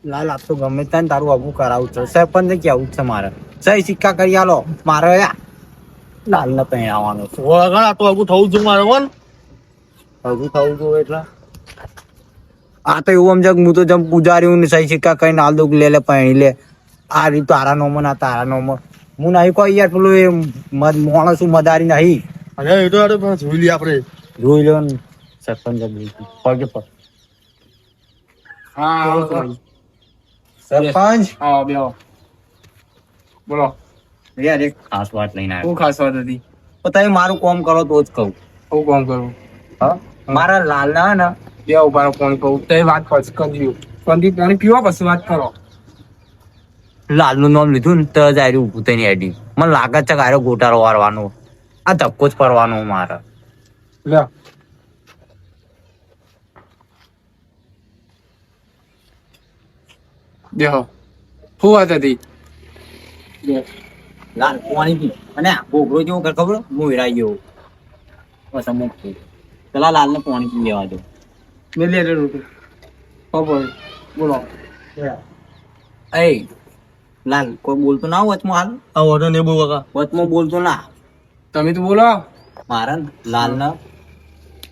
લાલ આપ તો ગમે ત્યાં તારું આગું કરાવું છે સરપંચ ને કેવું છે મારે સહી સિક્કા કરી આલો મારે લાલ ને પહેરાવાનો છે વગર આ તો આગું થવું છું મારે કોણ આગું થવું જોઈએ એટલે આ તો એવું સમજ હું તો જેમ પૂજારી ને સહી સિક્કા કરીને હાલ દઉં લે પહેરી લે આ રીત તારા નોમો ના તારા નોમો હું નહીં કોઈ યાર પેલું એ માણસ મદારી નહીં અરે એ તો યાર પણ જોઈ લઈએ આપણે જોઈ લો ને સરપંચ પગે પગ હા સરપંચ હા બેહો બોલો યાર એક ખાસ વાત લઈને આવ્યો શું ખાસ વાત હતી તો તમે મારું કામ કરો તો જ કહું હું કોમ કરું હા મારા લાલના ને બે ઉભારો ફોન કહું તો વાત પછી કરી પાણી પીવો પછી વાત કરો લાલનું નામ લીધું ને તો જ આર્યું ઊભું થઈને હેડી મને લાગે છે કે આર્યો ગોટાળો વારવાનો આ ધક્કો જ પડવાનો મારે લે બેહો શું વાત હતી લાલ પાણી પી અને ગોગરો જેવો કર ખબર હું હેરાઈ ગયો બસ અમુક પેલા લાલને પાણી પી લેવા દો મેં લે રોટી ખબર બોલો એ લાલ કોઈ બોલતો ના વચમાં હાલ આ ઓર્ડર ને બહુ કાકા વચમાં બોલતો ના તમે તો બોલો મારા લાલ ના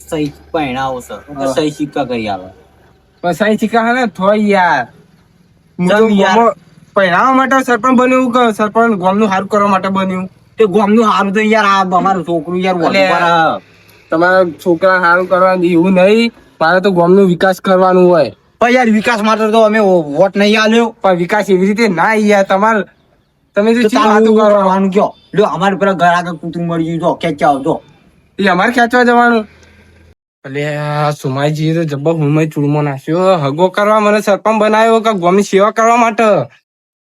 સહી પહેણાવો છે સહી સિક્કા કરી આવે પણ સહી શીખા હે ને થોય યાર ચમ યાર. પહેરાવા માટે સરપંચ બન્યું કે સરપંચ ગામનું સારું કરવા માટે બન્યું તે ગામનું હારું તો યાર આ અમારું છોકરું યાર વધુ અલે. પર તમારા છોકરા સારું કરવાનું એવું નહીં મારે તો ગામનો વિકાસ કરવાનું હોય પણ યાર વિકાસ માટે તો અમે વોટ નહીં આલ્યો પણ વિકાસ એવી રીતે ના યાર તમારે તમે તો જો ચી તારું વાતો કરો કરવાનું કયો લ્યો અમારે પેલા ઘર આગળ કૂતરું મળી ગયું જો ખેંચાવ જો એ અમારે ખેંચવા જવાનું એટલે આ સુમાઈજી તો જબ્બર હુંમાં ચૂડમો નાખ્યો હગો કરવા મને સરપંચ બનાવ્યો કે ગામની સેવા કરવા માટે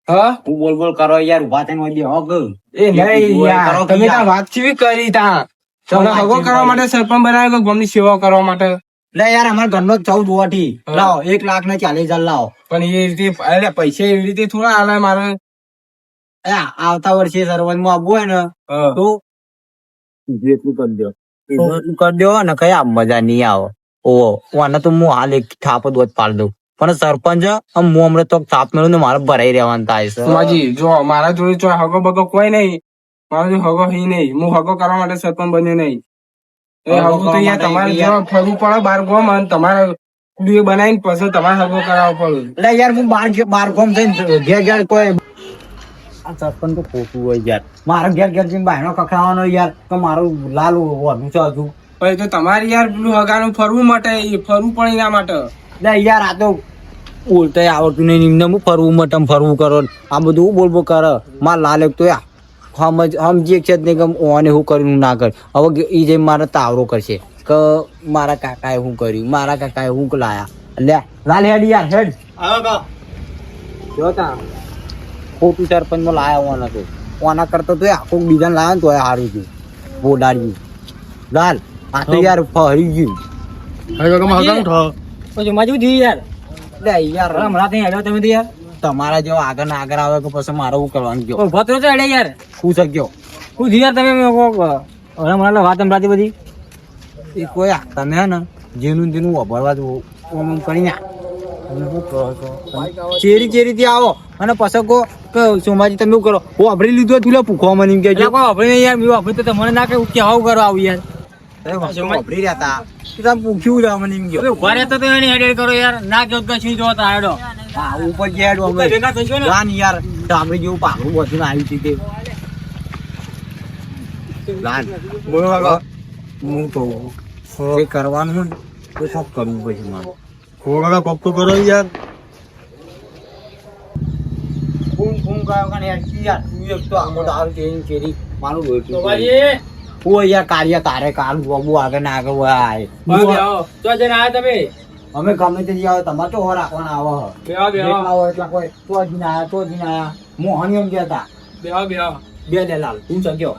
હા હું બોલ બોલ કરો યાર ઉભા થઈને વળી હોગ એ નહીં યાર તમે ત્યાં વાત કેવી કરી ત્યાં તમને હગો કરવા માટે સરપંચ બનાવ્યો કે ગામની સેવા કરવા માટે લે યાર અમારા ઘરનો 14 વોટી લાવો 1,40,000 લાવો પણ એ રીતે અરે પૈસા એવી રીતે થોડા હાલે મારે એ આવતા વર્ષે સરપંચ માં આવવું હોય ને તો એટલું કરી દો એટલું કરી દો ને કઈ આમ મજા નહીં આવે ઓહો આને તો હું હાલ એક થાપ જ વધ પાડી દઉં પણ સરપંચ આમ હું હમણાં તો થાપ મેળવું ને મારે ભરાઈ રહેવાનું થાય છે સુમાજી જો મારા જોડે જો હગો બગો કોઈ નહીં મારો જો હગો હી નહીં હું હગો કરવા માટે સરપંચ બન્યો નહીં એ હગો તો યાર તમારે જો ફરવું પડે બાર ગોમ અને તમારે કુડીઓ બનાવીને પછી તમારે હગો કરાવવો પડે એટલે યાર હું બાર ગામ જઈને ઘેર ઘેર કોઈ આ સરપંચ તો ખોટું હોય યાર મારે ઘેર ઘેર જઈને બહારનો કખાવાનો યાર તો મારું લાલ વધુ છે હજુ પછી તો તમારે યાર પેલું હગાનું ફરવું માટે ફરવું પડે એના માટે એટલે યાર આ તો બોલતા આવડતું નહીં એમને હું ફરવું મટમ ફરવું કરો આ બધું બોલ બોલ કરે માર લાલ એક તો યાર સમજી છે જ નહીં કે ઓને શું કર્યું હું ના કર્યું હવે એ જઈને મારે તાવરો કરશે કે મારા કાકાએ શું કર્યું મારા કાકાએ શું લાયા લે લાલ હેડ યાર હેડ જોતા ખોટું સરપંચ માં લાયા ઓના તો ઓના કરતા તો આખું બીજાને લાયા ને તો સારું થયું બોડાડ્યું લાલ આ તો યાર ફરી ગયું પછી મજુ થયું યાર લે યાર હમણાં કઈ હેડો તમે તો યાર તમારા જેવો આગળ ને આગળ આવે કે પછી મારે શું કરવાનું ગયો ભત્રો તો હેડે યાર શું શક્યો શું થયું યાર તમે હમણાં વાત સંભળાતી બધી એ કોઈ તમે હે ને જેનું જેનું વાપરવા જ ઓમ કરીને ચેરી ચેરી થી આવો અને પછી કહો કે સોમાજી તમે શું કરો હું વાપરી લીધું તું પૂખવા મને એમ કે કોઈ વાપરી નહીં યાર વાપરી તો મને ના કે કેવું કરો આવું યાર વાપરી રહ્યા હતા તમે પૂછ્યું લે મને એમ ગયો ઉભા રહેતા તો એને હેડેડ કરો યાર ના કે કશું જોતા હેડો હા ઉપર જે હેડો અમે ગાન યાર ડામરી જેવું પાકું બધું આવ્યું છે તે ગાન બોલો કાકા હું કહું એ કરવાનું ને તો શું કરવું પછી મારે ખોગા કોક તો કરો યાર ફૂન ફૂન કયો કાને યાર યાર તું એક તો આમો દારૂ ચેરી ચેરી મારું રોટલું ઓ યાર કાર્ય તારે કાલ બબુ આગળ ને આગળ આય તો જઈને આયા તમે અમે ગમે તે જાવ તમારે તો હો રાખવાના આવો આવો એટલા કોઈ તો જીને આયા મોહન એમ કહેતા બે લે લાલ તું સગ્યો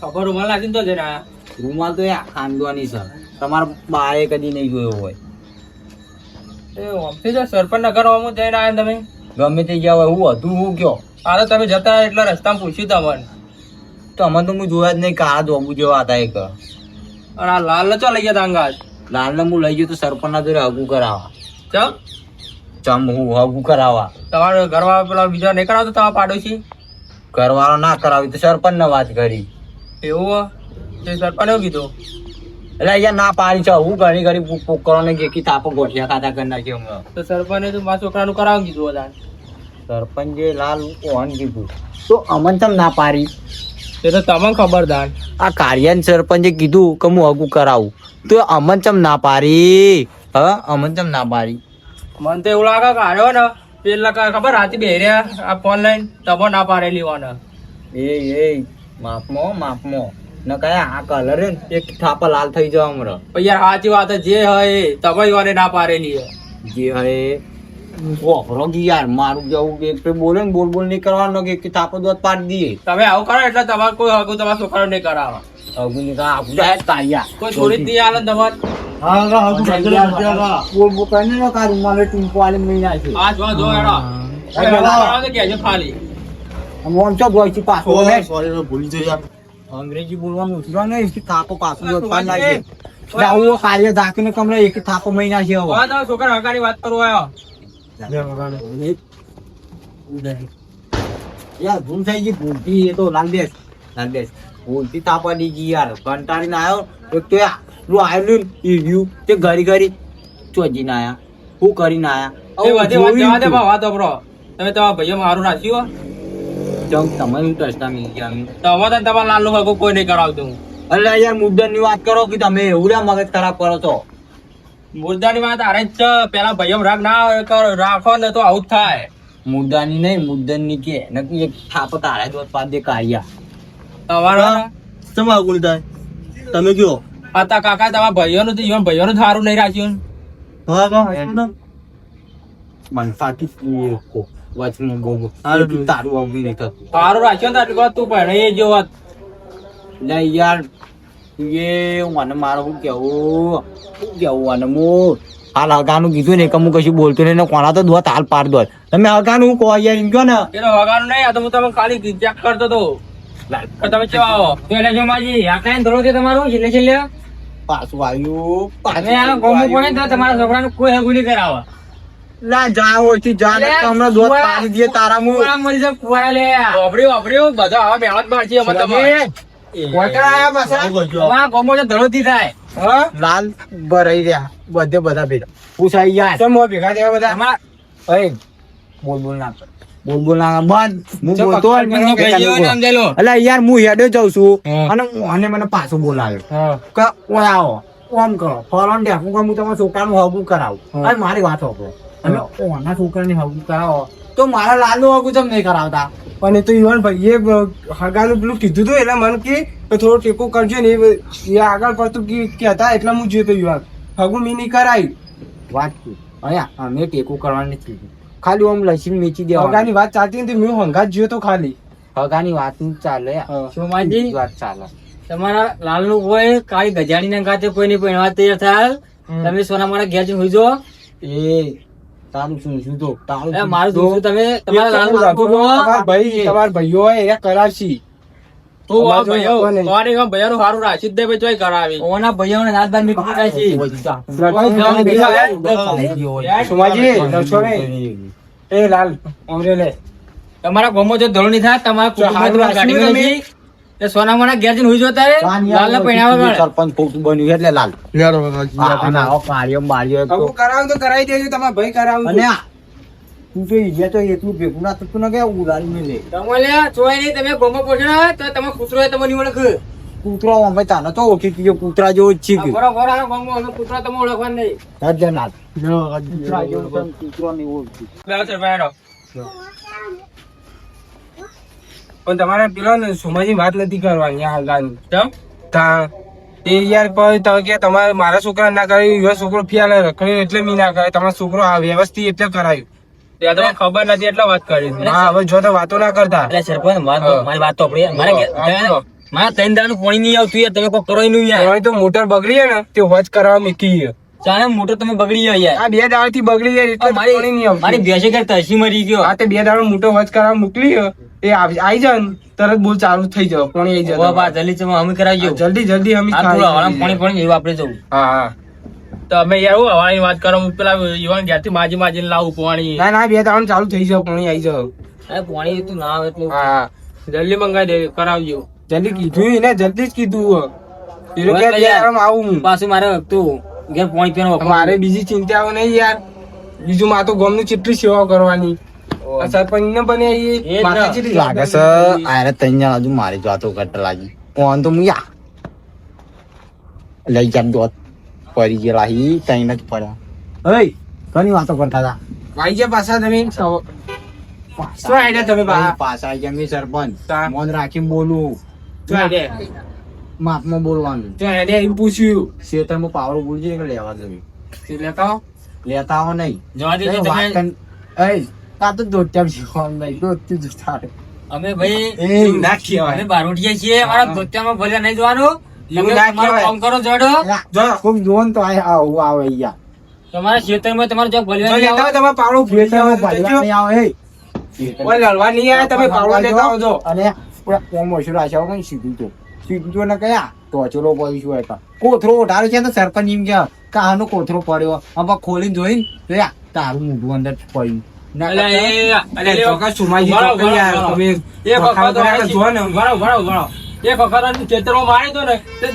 ખબર મને લાગી તો જઈને આયા રૂમાલ તો યાર ખાનદવાની છે તમારા બાએ કદી નહીં જોયો હોય સરપંચ નગર જઈને આયા તમે ગમે તે ગયા હોય હું હતું હું કયો અરે તમે જતા એટલા રસ્તામાં પૂછ્યું તમને તો અમે તો હું જોયા જ નહીં કાળા જોબુ જેવા હતા એક અને આ લાલ ને ચો લઈ ગયા તાંગા લાલ ને હું લઈ ગયો તો સરપંચ ના જોડે હગું કરાવવા ચમ ચમ હું હગું કરાવવા તમારો ઘરવાળો પેલા બીજો નહીં કરાવતો તમારા પાડોશી ઘરવાળો ના કરાવી તો સરપંચ ને વાત કરી એવું તે સરપંચ એવું કીધું એટલે અહીંયા ના પાડી છે હું ઘણી ઘણી પૂક પૂક કરો ને કે તાપો ગોઠિયા ખાતા કરી નાખ્યો હમણાં તો સરપંચે તો મારા છોકરાનું કરાવવું કીધું બધા સરપંચે લાલ ઓન કીધું તો અમન ચમ ના પાડી એ તો તમને ખબર દાન આ કાર્યાન સરપંચે કીધું કે હું હગું કરાવું તો અમન ચમ ના પાડી અમન ચમ ના પાડી મને તો એવું લાગે કે આવ્યો ને પેલા ખબર રાતે બેર્યા આ ફોન લઈને તબો ના પાડેલી હોને એ માપમો ન કયા આ કલર હે ને એક થાપા લાલ થઈ જવા હમણાં પણ યાર સાચી વાત છે, જે હોય તબો વાને ના પાડેલી હે જે હે ઓફરો કી યાર મારું જવું કે પે બોલે ને બોલ નહીં કરવાનો કે થાપો દોત પાડી દઈએ તમે આવું કરો એટલે તમારે કોઈ હગું તમારા છોકરાને નહીં કરાવે હગું ની કા આપું જાય તારિયા કોઈ છોડી જ નહીં આલે ને તમારે આ જો જો એનો કેજો ખાલી અંગ્રેજી બોલવાનું ઉતરવા નહીં થાપો પાછું આવું કાર્ય ધાકીને કમરે એક થાપો મહિના છે હવે હવે તમે છોકરા હગાની વાત કરવા આવ્યો યાર ભૂલ થઈ ગઈ ભૂલતી એ તો લાલ દેશ ભૂલતી થાપા દીધી યાર કંટાળીને આવ્યો એક તો આવેલું એ રહ્યું તે ઘરી ચોજીને આયા શું કરીને આયા એ બધી વાત જવા દે બા, વાત વાપરો તમે તમારા ભાઈઓ મારું રાખ્યું જમ તમે ટ્રસ્ટા મિલ ગયા અમે તો હવે તો તમારા લાલનું હગું કોઈ નહીં કરાવતું એટલે યાર મુદ્દા ની વાત કરો કે તમે એવું મગજ ખરાબ કરો છો મુદ્દાની વાત આરે જ છે. પેલા ભાઈઓ રાગ ના રાખો ને તો આવું જ થાય. મુદ્દાની નહીં મુદ્દની કે નક્કી એક થાપો તારે દોત પાદ દે કાયા તમારા સમા ગુલતા તમે કયો હતા કાકા તમારા ભાઈઓનું તો ઈવન ભાઈઓનું સારું નહીં રાખ્યું હા કા મન સાકી કો વાચનું ગોગો તારું આવું નહીં થતું સારું રાખ્યું ને આટલું તું ભણે એ જો વાત લે યાર એ મને મારો શું કેવું અને હું હાલ હગાનું કીધું ને કે હું કશું બોલતો નહીં ને કોણા તો દોત હાલ પાડ દોત તમે હગાનું હું કહો યાર એમ કહો ને પેલો વગાનું નહીં, આ તો હું તમે ખાલી ચેક કરતો હતો. તમે કેવા આવો પેલા જો માજી આખા ધરો છે તમારું છેલ્લે પાછું આવ્યું તમે આ ગોમું પડે ને તો તમારા છોકરાનું કોઈ હગું નહીં કરાવે. લા જાઓ ઓછી જા ને હમણાં દોત પાડી દે તારા મું કુવારા મરી જાય, કુવારા લે વાપર્યું બધા આવા મહેનત મારશે અમે તમારા ગોમો જે ધરો થી થાય લાલ ભરાઈ રહ્યા બધા ભેગા પૂછાઈ ગયા ચમ ભેગા થયા બધા તમારા એ બોલ ના કર બોલ ના બંધ હું બોલતો સમજાયેલો. એટલે યાર હું હેડે જાઉં છું અને મને પાછું બોલાવ્યો કે ઓય આવો ઓમ કરો ફોરન દે હું તમારા છોકરાનું હગું કરાવું અને મારી વાત સાંભળો અને ઓના છોકરાની હગું કરાવો તો મારા લાલનું હગું તમે નહીં કરાવતા પણ એ તો યુવાન ભાઈ એ હગાનું પેલું કીધું હતું એટલે મને કે થોડો ટેકો કરજો ને એ આગળ પડતું કહેતા એટલે હું જોયો તો યુવાન હગું મી નહીં કરાયું વાત અહીંયા અમે ટેકો કરવાની નથી ખાલી ઓમ લસીને વેચી દેવા હગાની વાત ચાલતી નથી મેં હંગાત જોયો તો ખાલી હગાની વાત ચાલે સોમાજી વાત ચાલે તમારા લાલનું કોઈ કાળી ગજાણી ના ગાતે કોઈ નહીં પહેરવા તૈયાર થાય. તમે સોના મારા ઘેર જઈને હુઈ જો. એ તારું શું તો તારું મારું જોશું તમે તમારા લાલનું રાખો છો. તમારા ભાઈઓ હોય એ કરાવશી તું આ ભાઈઓ તમારે એમ ભાઈઓનું સારું રાખી જ દે ભાઈ ચોય કરાવી. ઓના ભાઈઓને નાત બાર મી કરાય છે. સોમાજી લડશો નહીં. એ લાલ અમરે લે તમારા ગોમો જો ધોળ નહીં થાય તમારા કુટુંબમાં તમારી ગાડી માં નથી. એ સોના મારા ઘેર જઈને હુઈ જો તારે લાલને પહેણાવા સરપંચ ખોટું બન્યું એટલે લાલ કાર્ય માર્યો હગું કરાવું તો કરાવી દેજો તમારા ભાઈ કરાવું અને તું તો ઈજે તો એટલું ભેગું ના થતું ને કે ઉડાડી મેં લે તમે ચોય નહીં તમે ગોમો પોછો તો તમે કૂતરો તમને ઓળખ કૂતરો અમે તાને તો ઓળખી ગયો કૂતરા જેવો જ છે બરોબર આ ગોમો કૂતરો તમે ઓળખવાનું નહીં. હજનાથ કૂતરા જેવો કૂતરો નહીં ઓળખી પણ તમારે પેલો ને સોમાજી વાત નથી કરવાની આ હગાની કેમ? તા એ યાર પણ તમે કે તમારે મારા છોકરા ના કર્યું એવા છોકરો ફિયાલે રખડ્યો એટલે મી ના કરે તમારો છોકરો આ વ્યવસ્થિત એટલે કરાયું ત્યાં તમને ખબર નથી એટલે વાત કરી. હા હવે જો તો વાતો ના કરતા એટલે સરપંચ મારી વાત તો આપણી મારા 3 દાનું પાણી નહીં આવતું યાર તમે કોઈ કરો નહીં યાર. હવે તો મોટર બગડી છે ને તે હોજ કરાવવા મૂકી છે. ચાલે મોટર તમે બગડી ગયો યાર. આ 2 દાડા થી બગડી જાય એટલે પાણી નહીં આવતું. મારી ભેંસે કે તરસી મરી ગયો. આ તે 2 દાડા મોટો હોજ કરાવવા મોકલી છે. એ આવી જાય ને તરત બોલ ચાલુ થઈ જાવ પાણી આવી જાય જલ્દી ચમ અમે કરાવજો જલ્દી અમે પાણી પાણી એવું આપણે જવું. હા હા તમે યાર હું હવાની વાત કરો હું પેલા યુવાન ઘેરથી માજીને લાવું પાણી ના ના 2 ત્રણ ચાલુ થઈ જાવ પાણી આવી જાવ પાણી તું ના આવે એટલે હા જલ્દી મંગાવી દે કરાવજો જલ્દી કીધું એને જલ્દી જ કીધું એ લોકો કે યાર આવું પાછું મારે તું ઘેર પાણી પીવાનો મારે બીજી ચિંતાઓ નહીં યાર બીજું માં તો ગામની કેટલી સેવા કરવાની આ સરપંચ ને બને એ જ માથે ને. કેટલી લાગે છે આરે તૈયાર હજુ મારી જાતો કટ લાગી ઓન તો મુયા લઈ જામ દોત પડી ગયેલા હી તૈન જ પડ્યા ઓય ઘણી વાતો કરતા હતા ભાઈ જે પાછા તમે શું આઈડિયા તમે બા પાછા આવી ગયા મેં સરપંચ તા. મોન રાખીને બોલું શું આઈડિયા માપમાં બોલવાનું શું આઈડિયા એમ પૂછ્યું ખેતરમાં પાવડો બોલજે કે લેવા જવી લેતા આવો. લેતા આવો નહીં જવા દેજો વાત તમે કર- એય, આ તો દોત્યા શીખવાનું નહીં દોત્યું જ થાય. અમે ભાઈ એવું ના કહેવાય. અમે બારોટિયા છીએ અમારા ધોતિયામાં ભર્યા નહીં જવાનું એવું તમે ના તમારું કહેવાય. કામ કરો જોડો જો કોક જોવો ને તો આવું આવે યાર. તમારા ખેતરમાં તમારે જો જો ભરવા લેતા હોય તમારે પાવડો ભૂલી જાવ ખેતરમાં ભાજવા નહીં આવે, હે. ઓય લડવા નહીં આવે તમે પાવડો લેતા આવજો અને પૂરા કોમ ઓછું રાખ્યા વગર સીધું તો સીધું તો ને કયા તો ચલો પડીશું હતા કોથરો ઉઠાડ્યો છે તો સરપંચ એમ કે કાનો કોથરો પડ્યો આમાં ખોલીને જોઈને જોયા તારું મોઢું અંદર પડ્યું ના અલા, કરતા- અલે ચોક્કસ સુમાજી વળો, ચોક્કસ યાર વળો, તમે એક વખાણ વખત કર્યા કે જો ને એક વખત આને ખેતરમાં મારી દો ને તે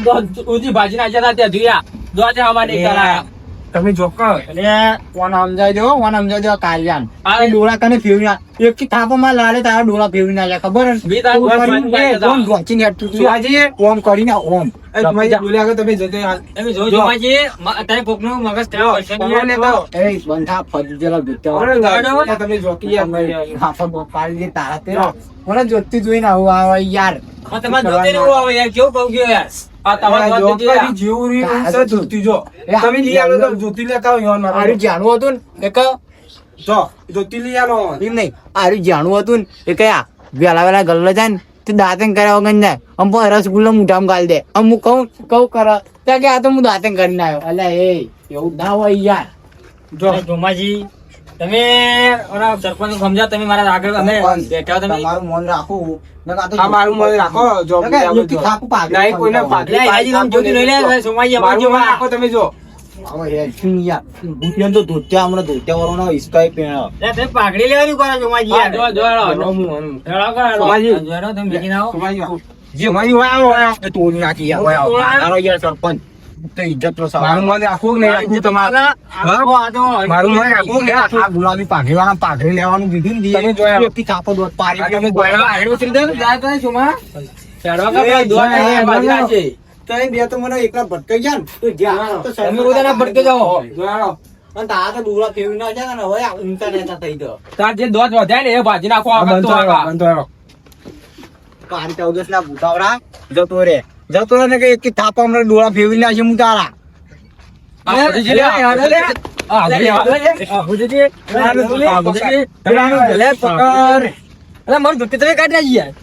ઊંધી ભાજી નાખ્યા હતા ત્યાં ધોયા દોજે અમારે નહીં કરાયા તમે ચોક્કસ એટલે કોને સમજાઈ દો કોને સમજાઈ દો કાર્યાન આ ડોળા કને ફેરવી ના એક થી થાપામાં લાલે તારા ડોળા ફેરવી ના જાય ખબર હે? બી તારું ઓમ ઘર કરીને, બંધ કરી દેતા. ઓમ ધોંચીને હેઠું તું. સુમાજી ઓમ કરીને ઓમ એ સુમાજી બોલ્યા કે તમે જતે હાલ. તમે જોજો માજી અત્યારે કોકનું મગજ ત્યાં પડશે નહીં. પાવડો લેતા આવો. એ બંધા ફરી ગયેલા પાવડો ગુત્તા લેતા આવો. તમે જોકી યાર હાફા પાડી દે તારા તે મને જોતી જોઈને આવું આવે યાર આ તમારે જોતે ને એવું આવે યાર કેવું કહું ગયો યાર આ તમારે તમારે જોતે જોકારી જેવું રહ્યું છે જોતી જો તમે લઈ આવો તો જોતી લેતા આવો યાર મારે. આરું જાણવું હતું ને એ કયો જો જોતી લઈ આવો એમ નહીં આરું જાણવું હતું ને એ કયા વેલા વેલા ગલ્લો જાય ને તે દાંતન કર્યા વગર જાય આમ પણ રસગુલ્લા મોઢામાં ગાલી દે આમ હું કહું કરો ત્યાં કે આ તો હું દાંતન કરીને આવ્યો અલ્યા એ એવું ના હોય યાર જો અરે ધોમાજી તમે ઓલા સરપંચ સમજા તમે મારા આગળ અમે બેઠા તમે તમારું મન રાખવું નકર આ તો આ મારું મન રાખો જો નકર એકથી થાપું પાડી નહીં કોઈને પાડી. એટલે હાજી તમે જોતી નહીં લે સોમાજી મારું મન રાખો તમે જો હવે યાર શું યાર ભૂતિયાને તો ધોત્યા હમણાં ધોત્યા વાળાનો હિસકાઈ પેણો તમે પાઘડી લેવાની કરો સોમાજી યાર જો જો હલો, હેડો હું. કરો સોમાજી. જોડો તમે બેસી આવો સુમાજી આવો. જે મારી હોય આવો આવો. એ તોડી નાખી યાર ભાઈ તારો યાર સરપંચ તો ઇજ્જત નો સવાલ મારું મન રાખવું કે નહીં રાખવું તમારે આખો આ તો મારું મન રાખવું કે નહીં આ ગુલાબી પાઘડી વાળા પાઘડી લેવાનું કીધું ને તમે જોયા. એકથી થાપો દોત પાડી આ તમે તમે જોયા. હેડો ઉતરી દે જાય તો સોમા હેડો કે એ, દોડ એ, બાજી નાખે તમે બે તો મને એકલા ભટકાઈ ગયા ને તો જ્યાં તો તમે પોતાના ભટકે જાઓ જોયા. અને તારા તો ડોળા ફેરવી ના જાય ને હવે આ ઊંચા નેતા થઈ ગયો તાર જે દોત વધ્યા ને એ ભાજી નાખો આ આગળ બંધ તો થયો, આગળ. બંધ થયો. પારી 14 ના ભૂતાવડા જતો રે ને કે એક થાપા હમણાં ડોળા ફેરવી નાખે હું તારા આ ભુજીજી લે, હેડો લે. આ ભુજીજી, આ ભુજીજી. આ ભુજીજી. પેલાનું ભલે પકડ અરે મારું ધોતી તમે કાઢી નાખી યાર